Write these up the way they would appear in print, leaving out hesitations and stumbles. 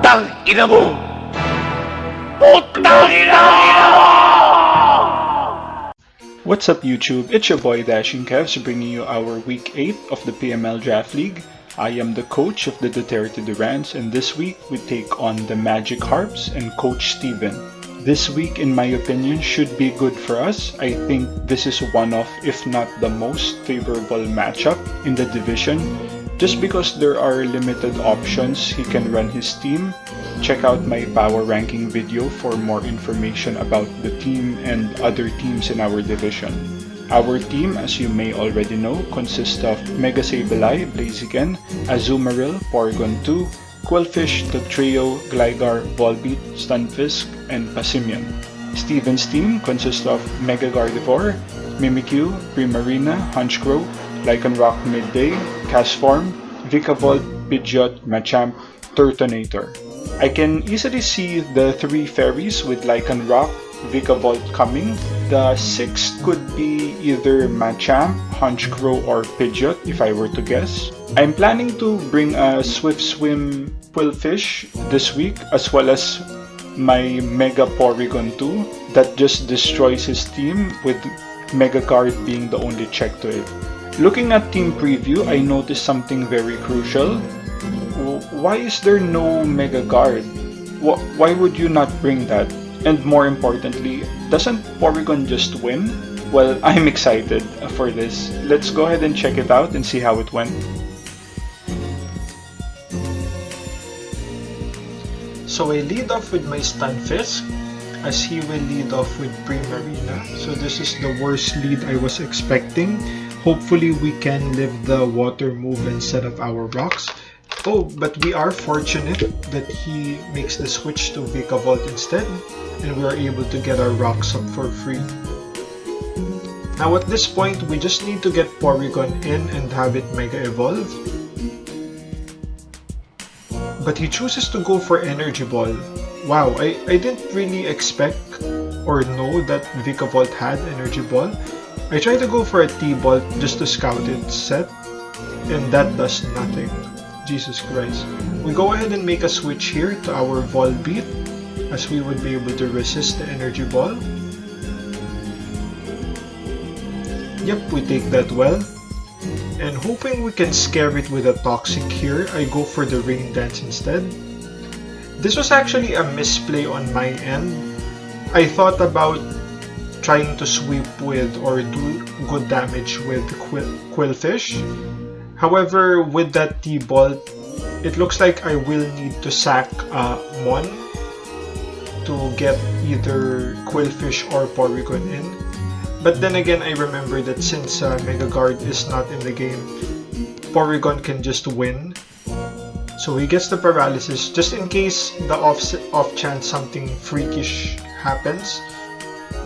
Putang ina mo! Putang ina mo! What's up YouTube? It's your boy Dashing Kevs bringing you our week 8 of the PML Draft League. I am the coach of the Duterte Durants, and this week we take on the MagikHarps and Coach Steven. This week, in my opinion, should be good for us. I think this is one of, if not the most favorable matchup in the division. Just because there are limited options he can run his team. Check out my power ranking video for more information about the team and other teams in our division. Our team, as you may already know, consists of Mega Sableye, Blaziken, Azumarill, Porygon 2, Quillfish, the trio, Gligar, Volbeat, Stunfisk, and Passimian. Steven's team consists of Mega Gardevoir, Mimikyu, Primarina, Honchkrow, Lycanroc Midday, Castform, Vikavolt, Pidgeot, Machamp, Turtonator. I can easily see the 3 fairies with Lycanroc, Vikavolt coming. The 6th could be either Machamp, Honchkrow, or Pidgeot if I were to guess. I'm planning to bring a Swift Swim Quillfish this week, as well as my Mega Porygon 2 that just destroys his team, with Mega Guard being the only check to it. Looking at team preview, I noticed something very crucial. Why is there no Mega Guard? Why would you not bring that? And more importantly, doesn't Porygon just win? Well, I'm excited for this. Let's go ahead and check it out and see how it went. So I lead off with my Stunfisk, as he will lead off with Primarina. So this is the worst lead I was expecting. Hopefully we can live the water move and set up our rocks. Oh, but we are fortunate that he makes the switch to Vikavolt instead, and we are able to get our rocks up for free. Now at this point, we just need to get Porygon in and have it Mega Evolve. But he chooses to go for Energy Ball. Wow, I didn't really expect or know that Vikavolt had Energy Ball. I tried to go for a T-Ball just to scout its set, and that does nothing. Jesus Christ. We go ahead and make a switch here to our Volbeat, as we would be able to resist the Energy Ball. Yep, we take that well. And hoping we can scare it with a Toxic here, I go for the Rain Dance instead. This was actually a misplay on my end. I thought about trying to sweep with or do good damage with Quillfish. However, with that T-Ball, it looks like I will need to sack Mon to get either Quillfish or Porygon in. But then again, I remember that since Mega Guard is not in the game, Porygon can just win. So he gets the paralysis just in case the off chance something freakish happens.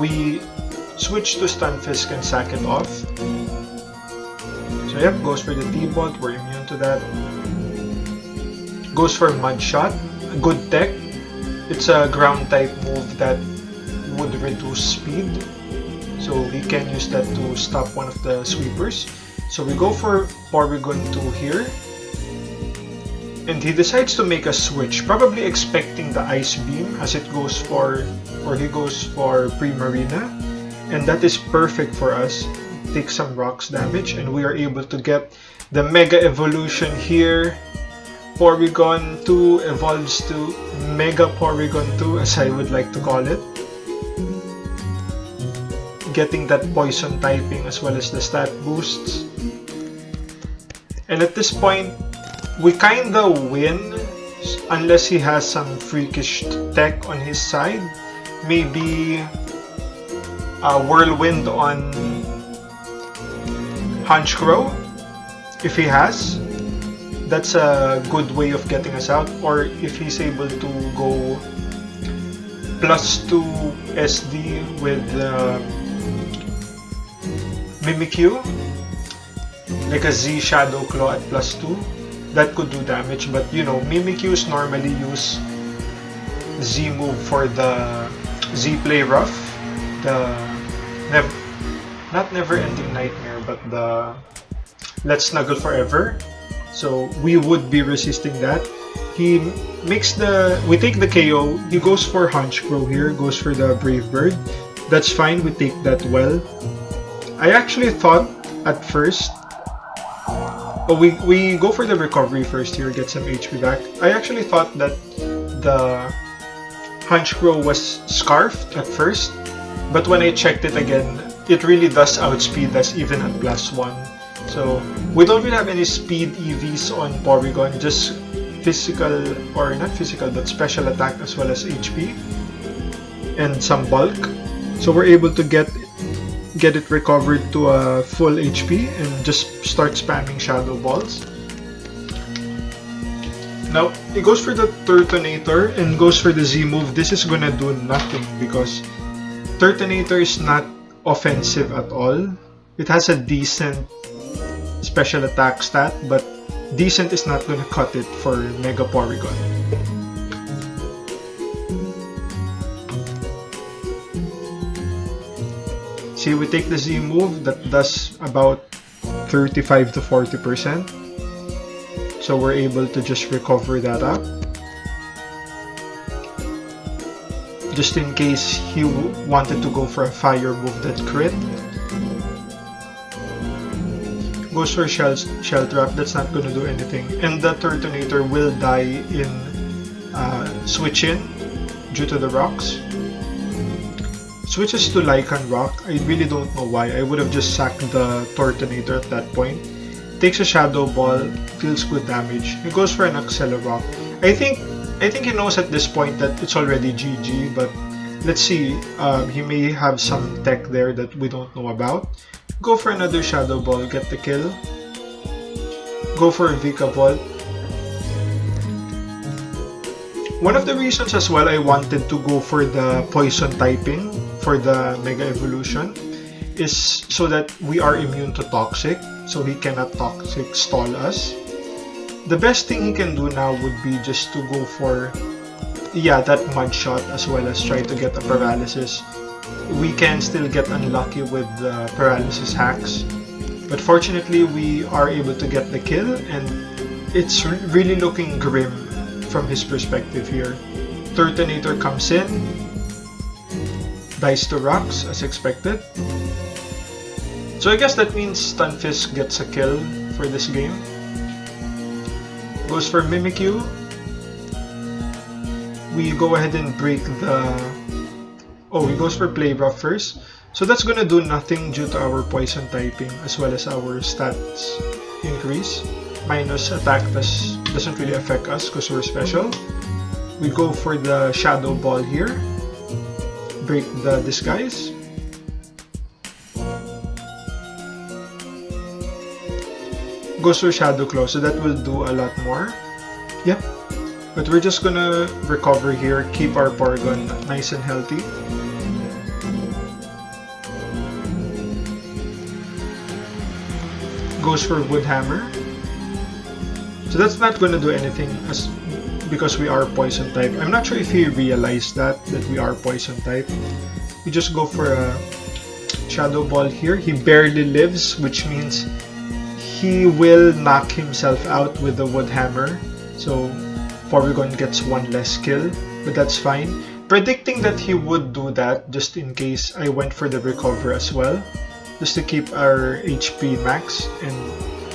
We switch to Stunfisk and sack it off. So yep, goes for the T-Bot, we're immune to that. Goes for Mud Shot, good tech. It's a ground type move that would reduce speed. So we can use that to stop one of the sweepers. So we go for Porygon 2 here. And he decides to make a switch, probably expecting the Ice Beam as it goes for, or he goes for Primarina. And that is perfect for us. Take some rocks damage, and we are able to get the Mega Evolution here. Porygon 2 evolves to Mega Porygon 2, as I would like to call it. Getting that poison typing as well as the stat boosts. And at this point, we kinda win unless he has some freakish tech on his side. Maybe a Whirlwind on Honchkrow, if he has. That's a good way of getting us out. Or if he's able to go +2 SD with Mimikyu, like a Z Shadow Claw at +2, that could do damage. But you know, Mimikyus normally use Z move for the Z Play Rough, the not Never Ending Nightmare, but the Let's Snuggle Forever. So we would be resisting that. He we take the KO. He goes for Hunch Crow here, goes for the Brave Bird. That's fine, we take that well. I actually thought at first, oh, we go for the recovery first here, get some HP back. I actually thought that the Hunch Crow was scarfed at first, but when I checked it again, it really does outspeed us even at +1. So we don't really have any speed EVs on Porygon, just physical, or not physical, but special attack as well as HP and some bulk. So we're able to get it recovered to a full HP and just start spamming Shadow Balls. Now, it goes for the Turtonator and goes for the Z move. This is gonna do nothing because Turtonator is not offensive at all. It has a decent special attack stat, but decent is not gonna cut it for Mega Porygon. See, we take the Z move that does about 35 to 40%. So we're able to just recover that up. Just in case he wanted to go for a fire move that crit. Goes for Shell Trap, that's not going to do anything. And the Turtonator will die in Switch In due to the rocks. Switches to Lycan Rock. I really don't know why. I would have just sacked the Turtonator at that point. Takes a Shadow Ball, deals good damage. He goes for an Accelerock. I think he knows at this point that it's already GG, but let's see. He may have some tech there that we don't know about. Go for another Shadow Ball, get the kill. Go for a Vikavolt. One of the reasons as well I wanted to go for the Poison typing for the Mega Evolution is so that we are immune to Toxic, so he cannot Toxic stall us. The best thing he can do now would be just to go for, yeah, that Mud Shot as well as try to get a Paralysis. We can still get unlucky with the Paralysis hacks, but fortunately we are able to get the kill, and it's really looking grim from his perspective here. Turtonator comes in, dies to rocks as expected. So I guess that means Stunfisk gets a kill for this game. Goes for Mimikyu. We go ahead and break the... Oh, he goes for Play Rough first. So that's gonna do nothing due to our Poison typing as well as our stats increase. Minus attack doesn't really affect us because we're special. We go for the Shadow Ball here. Break the Disguise. Goes for Shadow Claw, so that will do a lot more. Yep. But we're just gonna recover here, keep our Porygon nice and healthy. Goes for Wood Hammer. So that's not gonna do anything because we are Poison type. I'm not sure if he realized that we are Poison type. We just go for a Shadow Ball here. He barely lives, which means he will knock himself out with the Wood Hammer. So Porygon gets one less kill, but that's fine. Predicting that he would do that just in case, I went for the Recover as well, just to keep our HP max, and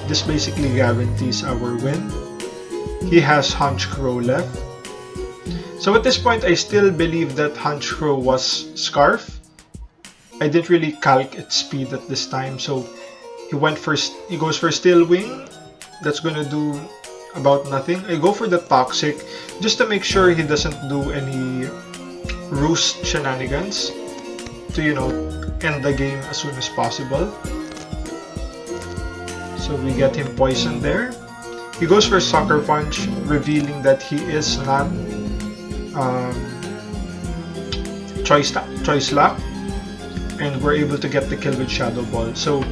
this basically guarantees our win. He has Hunch Crow left. So at this point, I still believe that Hunch Crow was Scarf. I didn't really calc its speed at this time, so he goes for Steel Wing. That's gonna do about nothing. I go for the Toxic just to make sure he doesn't do any roost shenanigans to, you know, end the game as soon as possible. So we get him poisoned there. He goes for Sucker Punch, revealing that he is not Choice Lock, and we're able to get the kill with Shadow Ball. So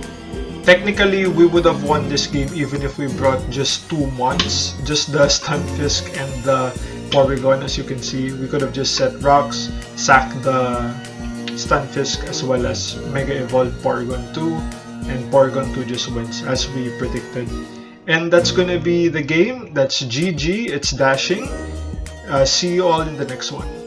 technically, we would have won this game even if we brought just 2 mons, just the Stunfisk and the Porygon. As you can see, we could have just set rocks, sacked the Stunfisk as well as Mega Evolve Porygon 2, and Porygon 2 just wins as we predicted. And that's gonna be the game. That's GG. It's dashing. See you all in the next one.